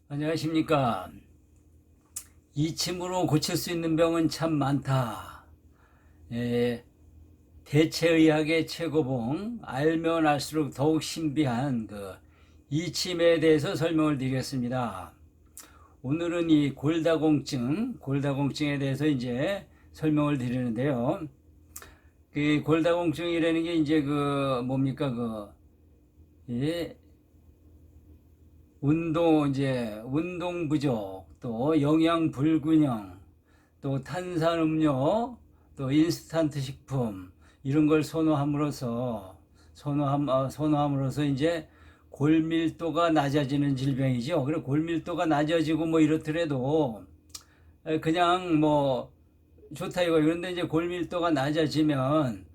안녕하십니까. 이침으로 고칠 수 있는 병은 참 많다. 예, 대체의학의 최고봉, 알면 알수록 더욱 신비한 그 이침에 대해서 설명을 드리겠습니다. 오늘은 이 골다공증에 대해서 이제 설명을 드리는데요. 그 골다공증이라는 게 이제 그 뭡니까 예, 운동 부족, 또 영양 불균형, 또 탄산음료, 또 인스턴트 식품 이런 걸 선호함으로써 이제 골밀도가 낮아지는 질병이죠. 그래 골밀도가 낮아지고 뭐 이렇더라도 그냥 뭐 좋다 이거. 그런데 이제 골밀도가 낮아지면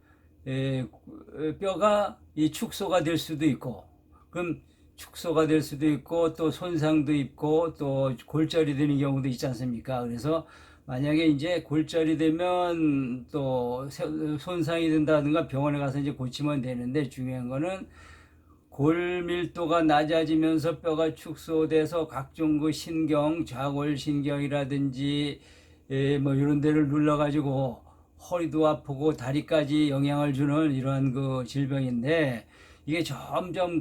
뼈가 이 축소가 될 수도 있고, 그럼 축소가 될 수도 있고 또 손상도 있고 또 골절이 되는 경우도 있지 않습니까? 그래서 만약에 이제 골절이 되면 또 손상이 된다든가 병원에 가서 이제 고치면 되는데, 중요한 거는 골밀도가 낮아지면서 뼈가 축소돼서 각종 그 신경, 좌골신경이라든지 뭐 이런 데를 눌러가지고 허리도 아프고 다리까지 영향을 주는 이러한 그 질병인데, 이게 점점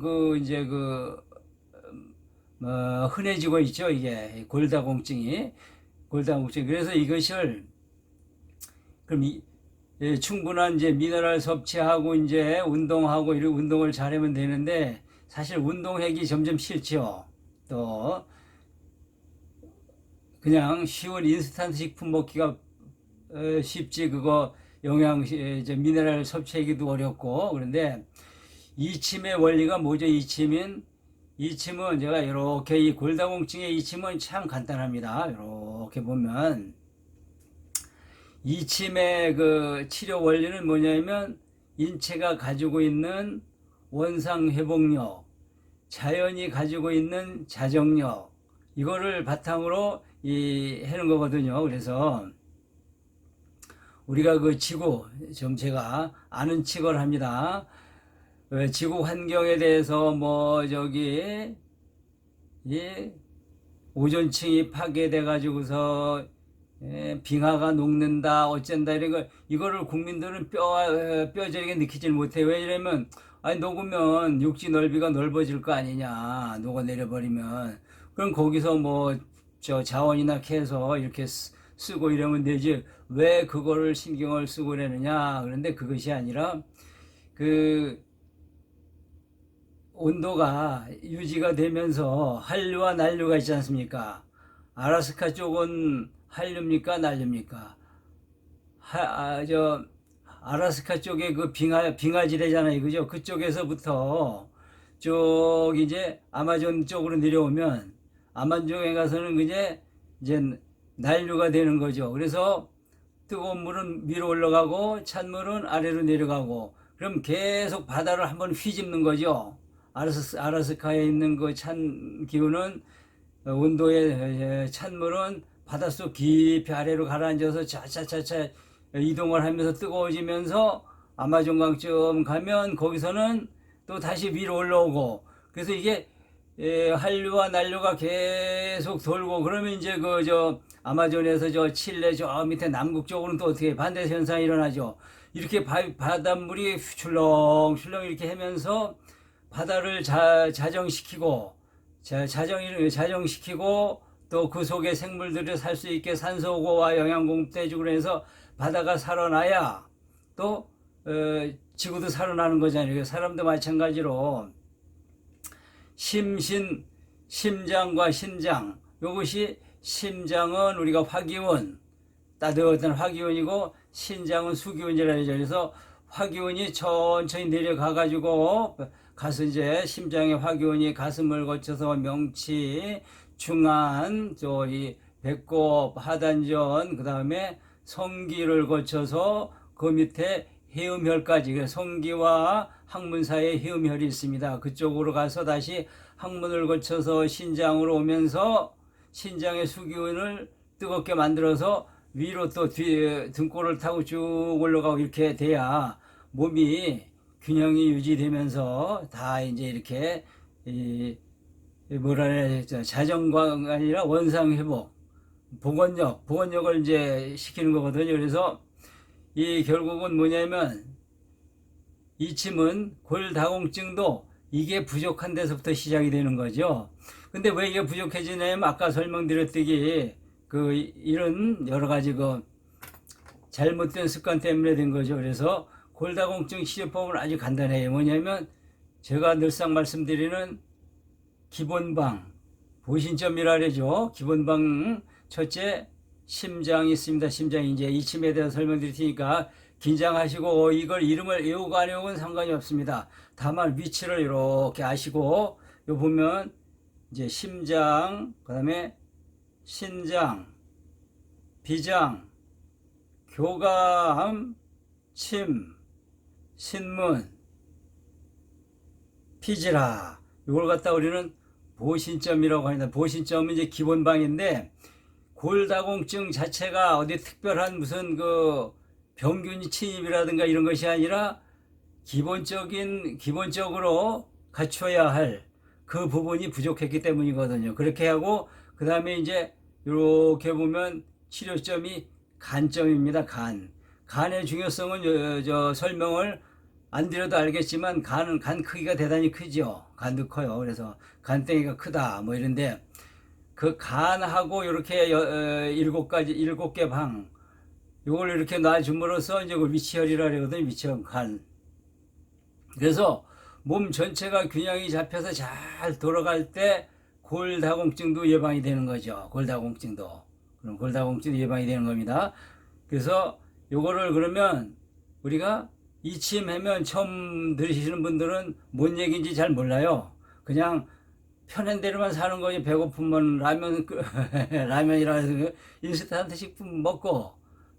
흔해지고 있죠. 이게 골다공증. 그래서 이것을 그럼 충분한 이제 미네랄 섭취하고 이제 운동하고 이런 운동을 잘하면 되는데, 사실 운동하기 점점 싫죠. 또 그냥 쉬운 인스턴트 식품 먹기가 쉽지, 그거 이제 미네랄 섭취하기도 어렵고. 그런데 이침의 원리가 뭐죠? 이침은 제가 이렇게 이 골다공증의 이침은 참 간단합니다. 이렇게 보면 이침의 그 치료 원리는 뭐냐면, 인체가 가지고 있는 원상 회복력, 자연이 가지고 있는 자정력, 이거를 바탕으로 해는 거거든요. 그래서 우리가 그 지구, 좀 제가 아는 척을 합니다. 지구 환경에 대해서 이 오존층이 파괴돼 가지고서 빙하가 녹는다 어쩐다 이런 거, 이거를 국민들은 뼈저리게 느끼질 못해요. 왜냐면 아니 녹으면 육지 넓이가 넓어질 거 아니냐, 녹아내려 버리면. 그럼 거기서 뭐 저 자원이나 캐서 이렇게 쓰고 이러면 되지, 왜 그거를 신경을 쓰고 그러느냐. 그런데 그것이 아니라 그 온도가 유지가 되면서 한류와 난류가 있지 않습니까? 아라스카 쪽은 한류입니까, 난류입니까? 아라스카 쪽에 그 빙하지대잖아요, 그죠? 그쪽에서부터 쪽 이제 아마존 쪽으로 내려오면, 아마존에 가서는 이제 난류가 되는 거죠. 그래서 뜨거운 물은 위로 올라가고 찬물은 아래로 내려가고, 그럼 계속 바다를 한번 휘집는 거죠. 아라스카에 있는 그 찬 기운은, 온도의 찬물은 바닷속 깊이 아래로 가라앉아서 차차차차 이동을 하면서 뜨거워지면서 아마존강쯤 가면 거기서는 또 다시 위로 올라오고, 그래서 이게 한류와 난류가 계속 돌고, 그러면 이제 아마존에서 저 칠레 저 밑에 남극 쪽으로는 또 어떻게 반대 현상이 일어나죠. 이렇게 바닷물이 출렁출렁 이렇게 하면서 바다를 자정시키고, 자정시키고 또 그 속에 생물들이 살 수 있게 산소고와 영양 공급도 해주고, 그래서 바다가 살아나야 또 지구도 살아나는 거잖아요. 사람도 마찬가지로 심장과 신장, 이것이 심장은 우리가 화기운, 따뜻한 화기운이고 신장은 수기운이라 하죠. 그래서 화기운이 천천히 내려가 가지고 이제 심장의 화기운이 가슴을 거쳐서 명치, 중안, 이 배꼽, 하단전, 그 다음에 성기를 거쳐서 그 밑에 해음혈까지, 성기와 항문 사이에 해음혈이 있습니다. 그쪽으로 가서 다시 항문을 거쳐서 신장으로 오면서 신장의 수기운을 뜨겁게 만들어서 위로 또 등골을 타고 쭉 올라가고, 이렇게 돼야 몸이 균형이 유지되면서 다 이제 이렇게 뭐라 해야 되죠? 자정과가 아니라 원상회복, 복원력을 이제 시키는 거거든요. 그래서 이 결국은 뭐냐면 이 침은 골다공증도 이게 부족한 데서부터 시작이 되는 거죠. 근데 왜 이게 부족해지냐면 아까 설명드렸듯이 그 이런 여러 가지 그 잘못된 습관 때문에 된 거죠. 그래서 골다공증 치료법은 아주 간단해요. 뭐냐면 제가 늘상 말씀드리는 기본방, 보신점이라 그러죠. 기본방 첫째 심장이 있습니다. 심장이 이제 이침에 대해서 설명드릴 테니까 긴장하시고 이걸 이름을 외우고 안 외우고는 상관이 없습니다. 다만 위치를 이렇게 아시고 요 보면 이제 심장, 그다음에 신장, 비장, 교감, 침, 신문, 피지라 이걸 갖다 우리는 보신점이라고 합니다. 보신점은 이제 기본방인데 골다공증 자체가 어디 특별한 무슨 그 병균이 침입이라든가 이런 것이 아니라 기본적으로 갖춰야 할 그 부분이 부족했기 때문이거든요. 그렇게 하고 그 다음에 이제 이렇게 보면 치료점이 간점입니다. 간의 중요성은 저 설명을 안 드려도 알겠지만 간 크기가 대단히 크죠. 간도 커요. 그래서 간땡이가 크다 뭐 이런데 그 간하고 이렇게 일곱 개 방 요걸 이렇게 놔줌으로써 이제 그 위치혈이라 그러거든요. 위치혈 간. 그래서 몸 전체가 균형이 잡혀서 잘 돌아갈 때 골다공증도 예방이 되는 거죠. 골다공증도. 그럼 골다공증도 예방이 되는 겁니다. 그래서 요거를 그러면 우리가 이침하면 처음 들으시는 분들은 뭔 얘기인지 잘 몰라요. 그냥 편한 대로만 사는 거지. 배고프면 라면이라 해서 인스턴트 식품 먹고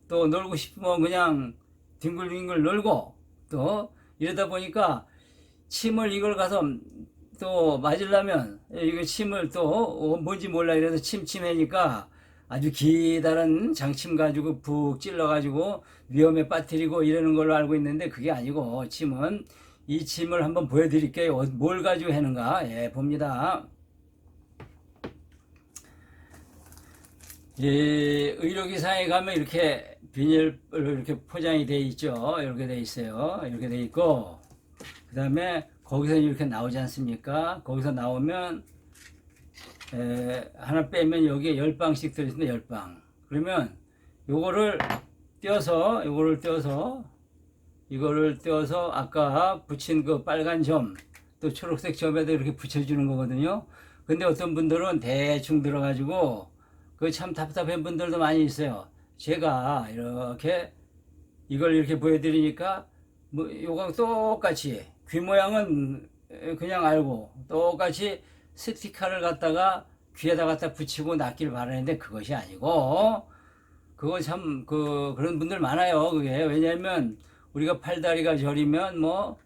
또 놀고 싶으면 그냥 뒹굴뒹굴 놀고 또 이러다 보니까 침을 이걸 가서 또 맞으려면 이거 침을 또 뭔지 몰라 이래서 침침하니까 아주 기다란 장침 가지고 푹 찔러 가지고 위험에 빠뜨리고 이러는 걸로 알고 있는데 그게 아니고 침은 이 침을 한번 보여드릴게요. 뭘 가지고 하는가? 예, 봅니다. 의료기상에 가면 이렇게 비닐로 이렇게 포장이 돼 있죠. 이렇게 돼 있어요. 이렇게 돼 있고 그 다음에 거기서 이렇게 나오지 않습니까? 거기서 나오면 하나 빼면 여기에 10방씩 들어있습니다. 10방. 그러면 요거를 떼어서 이거를 떼어서 아까 붙인 그 빨간 점 또 초록색 점에다 이렇게 붙여주는 거거든요. 근데 어떤 분들은 대충 들어가지고 그 참 답답한 분들도 많이 있어요. 제가 이렇게 이걸 이렇게 보여드리니까 뭐 요거 똑같이 귀 모양은 그냥 알고 똑같이 스티커를 갖다가 귀에다 갖다 붙이고 낫길 바라는데 그것이 아니고 그거 참 그런 분들 많아요. 그게 왜냐면 우리가 팔다리가 저리면 뭐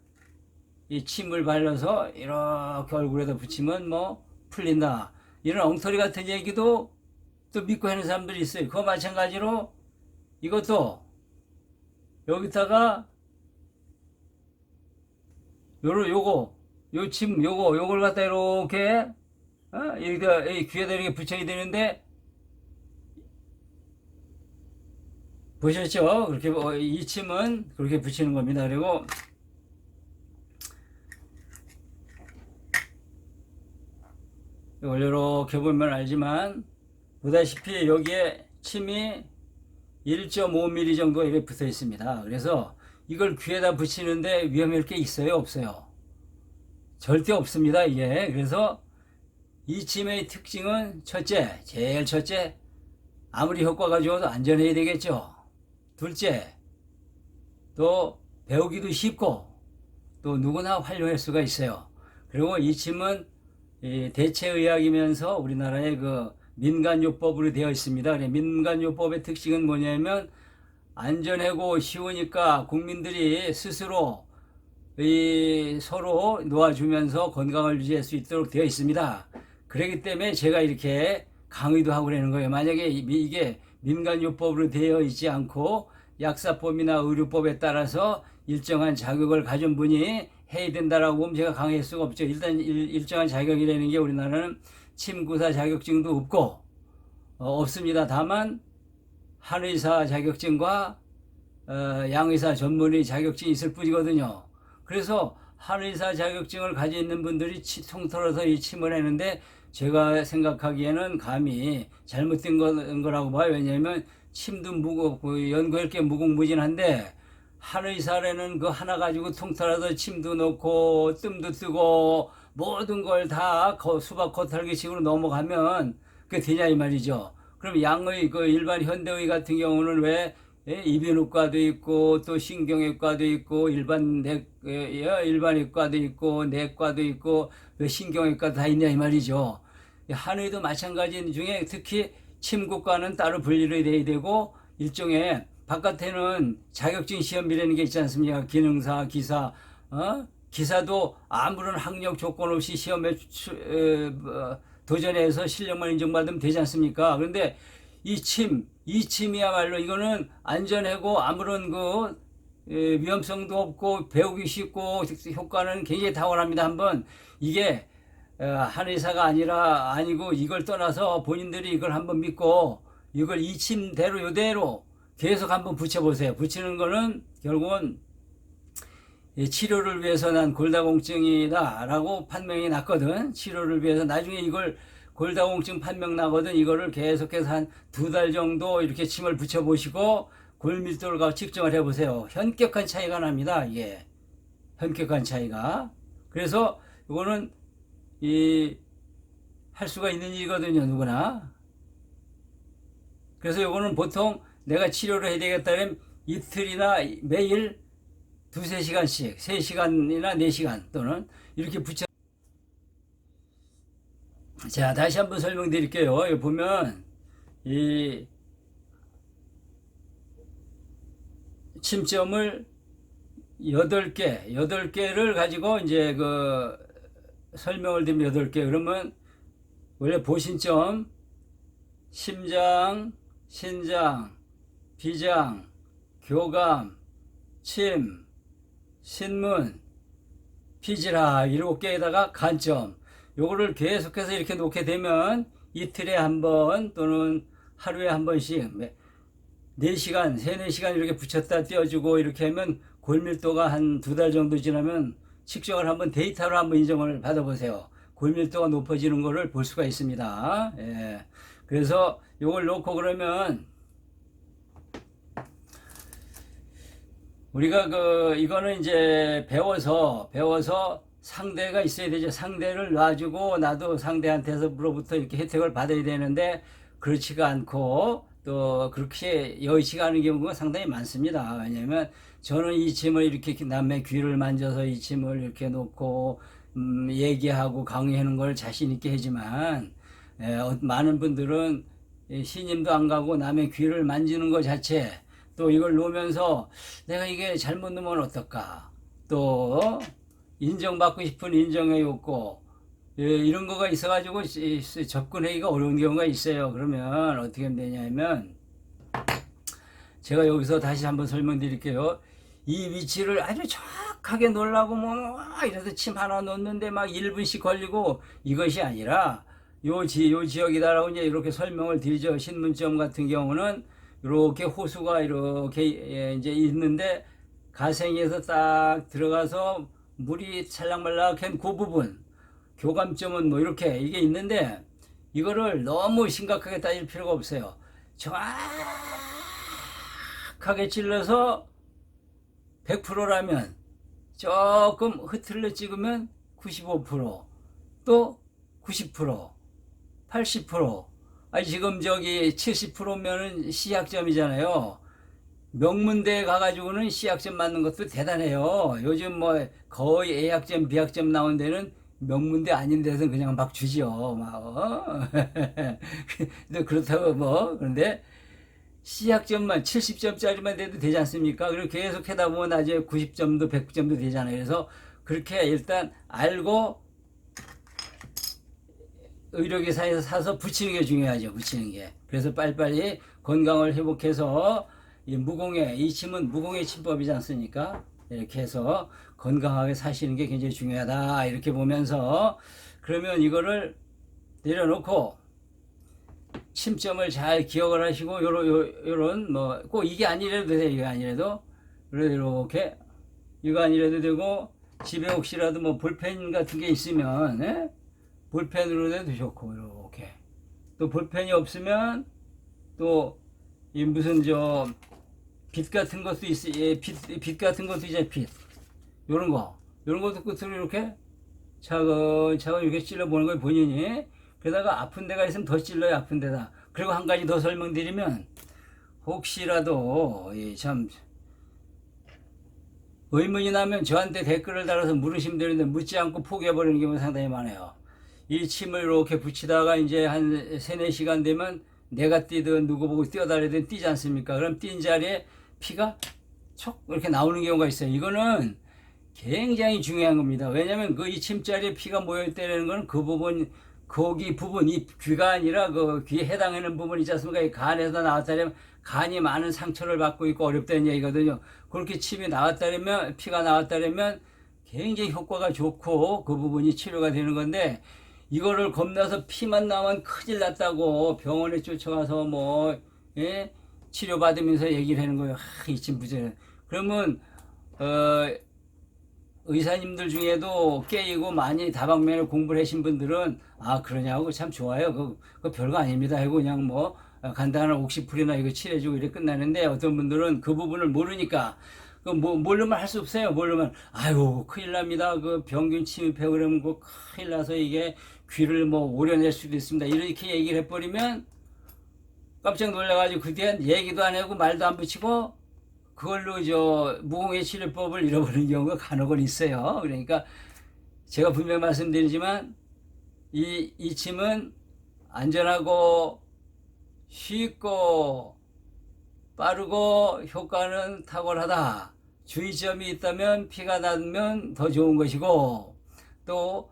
이 침을 발라서 이렇게 얼굴에다 붙이면 뭐 풀린다 이런 엉터리 같은 얘기도 또 믿고 하는 사람들이 있어요. 그거 마찬가지로 이것도 여기다가 요걸 갖다 이렇게 여기다 귀에다 이렇게 붙여야 되는데 보셨죠? 그렇게 이 침은 그렇게 붙이는 겁니다. 그리고 이걸 이렇게 보면 알지만 보다시피 여기에 침이 1.5mm 정도 이렇게 붙어 있습니다. 그래서 이걸 귀에다 붙이는데 위험할 게 있어요? 없어요? 절대 없습니다. 이게. 그래서 이 침의 특징은 제일 첫째, 아무리 효과가 좋아도 안전해야 되겠죠. 둘째, 또 배우기도 쉽고 또 누구나 활용할 수가 있어요. 그리고 이 침은 대체의학이면서 우리나라의 그 민간요법으로 되어 있습니다. 민간요법의 특징은 뭐냐면 안전하고 쉬우니까 국민들이 스스로 서로 놓아주면서 건강을 유지할 수 있도록 되어 있습니다. 그렇기 때문에 제가 이렇게 강의도 하고 그러는 거예요. 만약에 이게 민간요법으로 되어 있지 않고 약사법이나 의료법에 따라서 일정한 자격을 가진 분이 해야 된다라고 보면 제가 강요할 수가 없죠. 일단 일정한 자격이라는 게 우리나라는 침구사 자격증도 없고 없습니다. 다만 한의사 자격증과 양의사 전문의 자격증이 있을 뿐이거든요. 그래서 한의사 자격증을 가지고 있는 분들이 통틀어서 이 침을 하는데 제가 생각하기에는 감히 잘못된 거라고 봐요. 왜냐하면 침도 연구할 게 무궁무진한데 한의사라는 그 하나 가지고 통틀어서 침도 넣고 뜸도 뜨고 모든 걸 다 수박 겉핥기식으로 넘어가면 그게 되냐 이 말이죠. 그럼 양의 그 일반 현대의 같은 경우는 왜 이비인후과도 있고 또 신경외과도 있고 일반외과도 있고 내과도 있고 왜 신경외과도 다 있냐 이 말이죠. 한의도 마찬가지 중에 특히 침구과는 따로 분리를 돼야 되고 일종의 바깥에는 자격증 시험이라는 게 있지 않습니까? 기능사, 기사, 기사도 아무런 학력 조건 없이 시험에 도전해서 실력만 인정받으면 되지 않습니까? 그런데 이 침이야말로 이거는 안전하고 아무런 위험성도 없고 배우기 쉽고 효과는 굉장히 탁월합니다. 한번 이게 한의사가 아니고 이걸 떠나서 본인들이 이걸 한번 믿고 이걸 이 침대로 요대로 계속 한번 붙여보세요. 붙이는 거는 결국은 치료를 위해서 난 골다공증이다 라고 판명이 났거든. 치료를 위해서 나중에 이걸 골다공증 판명 나거든. 이거를 계속해서 한 2달 정도 이렇게 침을 붙여보시고 골밀도를 측정을 해보세요. 현격한 차이가 납니다. 이게 현격한 차이가. 그래서 이거는 할 수가 있는 일이거든요. 누구나. 그래서 이거는 보통 내가 치료를 해야 되겠다면 이틀이나 매일 2-3시간씩 3시간이나 4시간 또는 이렇게 자, 다시 한번 설명드릴게요. 여기 보면 이 침점을 8개를 가지고 이제 설명을 드리면 8개. 그러면 원래 보신점, 심장, 신장, 비장, 교감, 침, 신문, 피지라 7개에다가 간점. 요거를 계속해서 이렇게 놓게 되면 이틀에 한 번 또는 하루에 한 번씩 4시간, 3-4시간 이렇게 붙였다 떼어주고 이렇게 하면 골밀도가 한 2달 정도 지나면 측정을 한번 데이터로 한번 인정을 받아보세요. 골밀도가 높아지는 거를 볼 수가 있습니다. 예. 그래서 요걸 놓고 그러면 우리가 이거는 이제 배워서 상대가 있어야 되죠. 상대를 놔주고 나도 상대한테서로부터 이렇게 혜택을 받아야 되는데 그렇지가 않고 또 그렇게 여의치가 않은 경우가 상당히 많습니다. 왜냐하면 저는 이 침을 이렇게 남의 귀를 만져서 이 침을 이렇게 놓고 얘기하고 강의하는 걸 자신 있게 하지만 많은 분들은 신임도 안 가고 남의 귀를 만지는 것 자체 또 이걸 놓으면서 내가 이게 잘못 놓으면 어떨까 또 인정받고 싶은 인정의 욕구 이런 거가 있어가지고 접근하기가 어려운 경우가 있어요. 그러면 어떻게 하면 되냐면 제가 여기서 다시 한번 설명드릴게요. 이 위치를 아주 정확하게 놓으려고 이래서 침 하나 놓는데 막 1분씩 걸리고 이것이 아니라 요 지역이다라고 이제 이렇게 설명을 드리죠. 신문점 같은 경우는 이렇게 호수가 이렇게 이제 있는데 가생에서 딱 들어가서 물이 찰랑말랑한 그 부분 교감점은 이렇게 이게 있는데 이거를 너무 심각하게 따질 필요가 없어요. 정확하게 찔러서 100%라면 조금 흐트러 찍으면 95%또 90% 80% 지금 70%면은 C학점이잖아요. 명문대에 가가지고는 C학점 맞는 것도 대단해요. 요즘 거의 A학점, B학점 나온 데는 명문대 아닌 데서 그냥 막 주지요. 근데 그렇다고 그런데 C학점만 70점짜리만 돼도 되지 않습니까? 그리고 계속 하다 보면 나중에 90점도 100점도 되잖아요. 그래서 그렇게 일단 알고 의료기사에서 사서 붙이는 게 중요하죠. 붙이는 게. 그래서 빨리빨리 건강을 회복해서 이 침은 무공의 침법이지 않습니까? 이렇게 해서 건강하게 사시는 게 굉장히 중요하다. 이렇게 보면서 그러면 이거를 내려놓고 침점을 잘 기억을 하시고 요런 뭐 꼭 이게 아니라도 돼요. 이게 아니라도 이렇게 이거 아니라도 되고 집에 혹시라도 뭐 볼펜 같은 게 있으면 예? 볼펜으로 해도 좋고 이렇게 또 볼펜이 없으면 또 이 무슨 저 빛 같은 것도 있 예, 빛 같은 것도 이제 빛 요런 거 요런 것도 끝으로 이렇게 차근차근 이렇게 찔러보는 거예요 본인이. 그러다가 아픈 데가 있으면 더 찔러요 아픈 데다. 그리고 한 가지 더 설명드리면 혹시라도 참 의문이 나면 저한테 댓글을 달아서 물으시면 되는데 묻지 않고 포기해버리는 경우가 상당히 많아요. 이 침을 이렇게 붙이다가 이제 한 3, 4시간 되면 내가 뛰든 누구 보고 뛰어다니든 뛰지 않습니까? 그럼 뛴 자리에 피가 촉 이렇게 나오는 경우가 있어요. 이거는 굉장히 중요한 겁니다. 왜냐면 그 이 침자리에 피가 모여있다는 건 그 부분, 거기 부분, 이 귀가 아니라 그 귀에 해당하는 부분 있지 않습니까? 이 간에서 나왔다면 간이 많은 상처를 받고 있고 어렵다는 얘기거든요. 그렇게 침이 나왔다면, 피가 나왔다면 굉장히 효과가 좋고 그 부분이 치료가 되는 건데 이거를 겁나서 피만 나면 큰일 났다고 병원에 쫓아가서 뭐, 예? 치료받으면서 얘기를 하는 거예요. 이 침 부전. 그러면, 의사님들 중에도 깨이고 많이 다방면을 공부를 하신 분들은 아 그러냐고 참 좋아요. 그 별거 아닙니다 하고 그냥 뭐 간단한 옥시풀이나 이거 칠해주고 이렇게 끝나는데 어떤 분들은 그 부분을 모르니까 그 뭐 모르면 할 수 없어요. 모르면 아유 큰일 납니다. 그 병균 침입해 그러면 그 큰일 나서 이게 귀를 뭐 오려낼 수도 있습니다. 이렇게 얘기를 해버리면 깜짝 놀라가지고 그 뒤엔 얘기도 안 하고 말도 안 붙이고 그걸로 저 무공해 치료법을 잃어버리는 경우가 간혹은 있어요. 그러니까 제가 분명히 말씀드리지만 이 침은 안전하고 쉽고 빠르고 효과는 탁월하다. 주의점이 있다면 피가 나면 더 좋은 것이고 또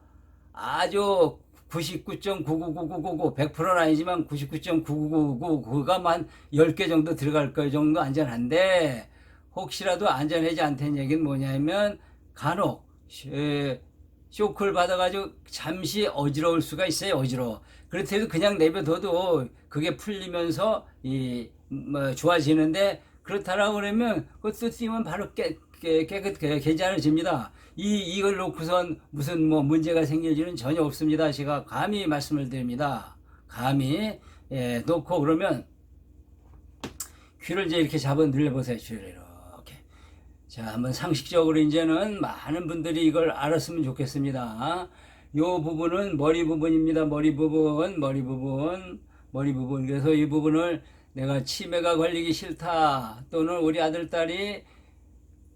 아주 99.99999 100%는 아니지만 99.9999가 만 10개 정도 들어갈 거 정도 안전한데 혹시라도 안전하지 않다는 얘기는 뭐냐면 간혹 쇼크를 받아가지고 잠시 어지러울 수가 있어요. 어지러워. 그렇다고 그냥 내버려둬도 그게 풀리면서 뭐 좋아지는데 그렇다라고 그러면 그것도 쓰면 바로 괜찮아집니다. 이걸 놓고선 무슨 뭐 문제가 생길지는 전혀 없습니다. 제가 감히 말씀을 드립니다. 감히 놓고 그러면 귀를 이제 이렇게 잡아 늘려보세요. 귀를 이렇게. 자, 한번 상식적으로 이제는 많은 분들이 이걸 알았으면 좋겠습니다. 요 부분은 머리 부분입니다. 머리 부분. 그래서 이 부분을 내가 치매가 걸리기 싫다 또는 우리 아들 딸이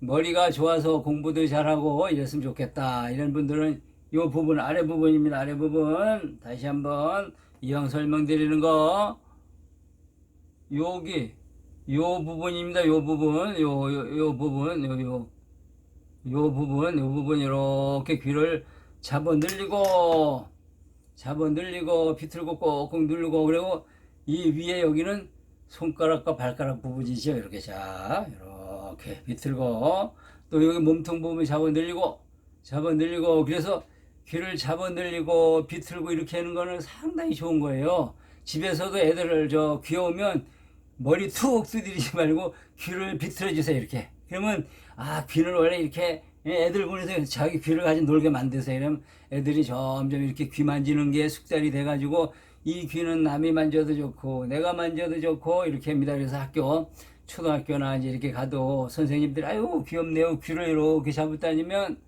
머리가 좋아서 공부도 잘하고 이랬으면 좋겠다 이런 분들은 요 부분 아래 부분입니다. 아래 부분 다시 한번 이왕 설명드리는 거 여기 요 부분입니다. 요 부분 요 부분 이렇게 귀를 잡아 늘리고 비틀고 꼭꼭 누르고 그리고 이 위에 여기는 손가락과 발가락 부분이죠. 이렇게 자 이렇게 비틀고 또 여기 몸통 부분 잡아 늘리고 그래서 귀를 잡아 늘리고 비틀고 이렇게 하는 거는 상당히 좋은 거예요. 집에서도 애들을 귀여우면 머리 툭 두드리지 말고 귀를 비틀어 주세요. 이렇게 그러면 아 귀는 원래 이렇게 애들 보내서 자기 귀를 가지고 놀게 만드세요. 그러면 애들이 점점 이렇게 귀 만지는 게 숙달이 돼가지고 이 귀는 남이 만져도 좋고 내가 만져도 좋고 이렇게 합니다. 그래서 초등학교나 이제 이렇게 가도 선생님들 아유 귀엽네요. 귀를 이렇게 잡고 다니면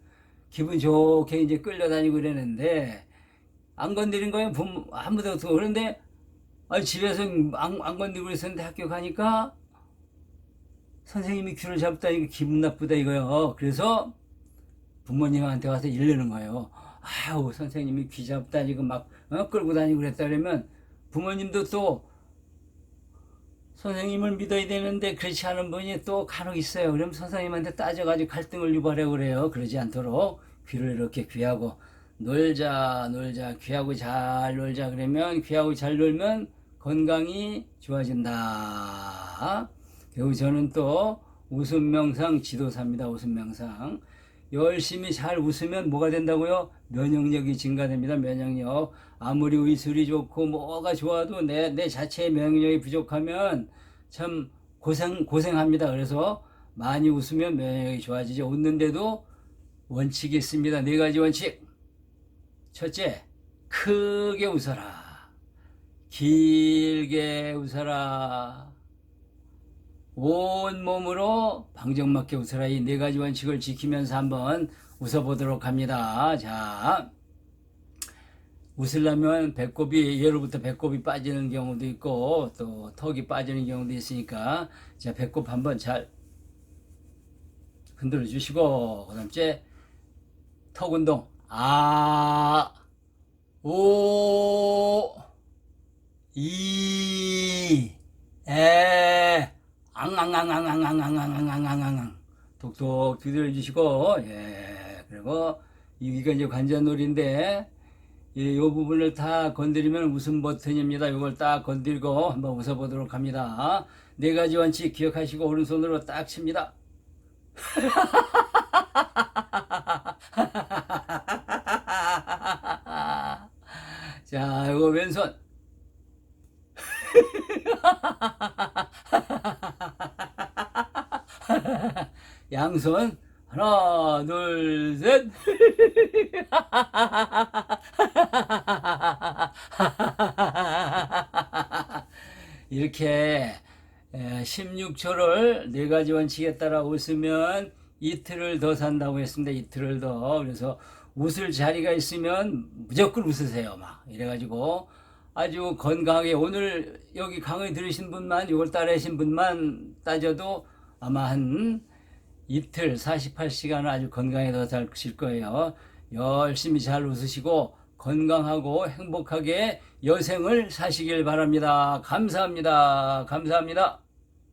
기분 좋게 이제 끌려다니고 그러는데 안 건드린 거예요. 아무도 없고 그런데 집에서 안 건드리고 있었는데 학교 가니까 선생님이 귀를 잡다니까 기분 나쁘다 이거요. 그래서 부모님한테 와서 이르는 거예요. 아우 선생님이 귀 잡다니고 막 끌고 다니고 그랬다 그러면 부모님도 또 선생님을 믿어야 되는데 그렇지 않은 분이 또 간혹 있어요. 그럼 선생님한테 따져가지고 갈등을 유발하고 그래요. 그러지 않도록 귀를 이렇게 귀하고 놀자 귀하고 잘 놀자 그러면 귀하고 잘 놀면 건강이 좋아진다. 그리고 저는 또 웃음 명상 지도사입니다. 웃음 명상. 열심히 잘 웃으면 뭐가 된다고요? 면역력이 증가됩니다. 면역력. 아무리 의술이 좋고 뭐가 좋아도 내 자체의 면역력이 부족하면 참 고생합니다. 그래서 많이 웃으면 면역력이 좋아지죠. 웃는데도 원칙이 있습니다. 네 가지 원칙. 첫째, 크게 웃어라. 길게 웃어라. 온몸으로 방정맞게 웃어라. 이 네 가지 원칙을 지키면서 한번 웃어보도록 합니다. 자, 웃으려면 배꼽이, 예로부터 배꼽이 빠지는 경우도 있고, 또 턱이 빠지는 경우도 있으니까, 자, 배꼽 한번 잘 흔들어 주시고, 그 다음째, 턱 운동. 아, 오, 이, 에, 앙앙앙앙앙앙앙앙앙앙앙 톡톡 두드려 주시고, 예, 그리고 여기가 이제 관자놀이인데 이 부분을 다 건드리면 웃음 버튼입니다. 이걸 딱 건들고 한번 웃어보도록 합니다. 네 가지 원칙 기억하시고 오른손으로 딱 칩니다. 자, 이거 왼손. 양손 하나 둘 셋. 이렇게 16초를 네 가지 원칙에 따라 웃으면 이틀을 더 산다고 했습니다. 이틀을 더. 그래서 웃을 자리가 있으면 무조건 웃으세요. 막 이래가지고 아주 건강하게, 오늘 여기 강의 들으신 분만, 이걸 따라 하신 분만 따져도 아마 한 이틀 48시간을 아주 건강에 더 사실 거예요. 열심히 잘 웃으시고 건강하고 행복하게 여생을 사시길 바랍니다. 감사합니다. 감사합니다.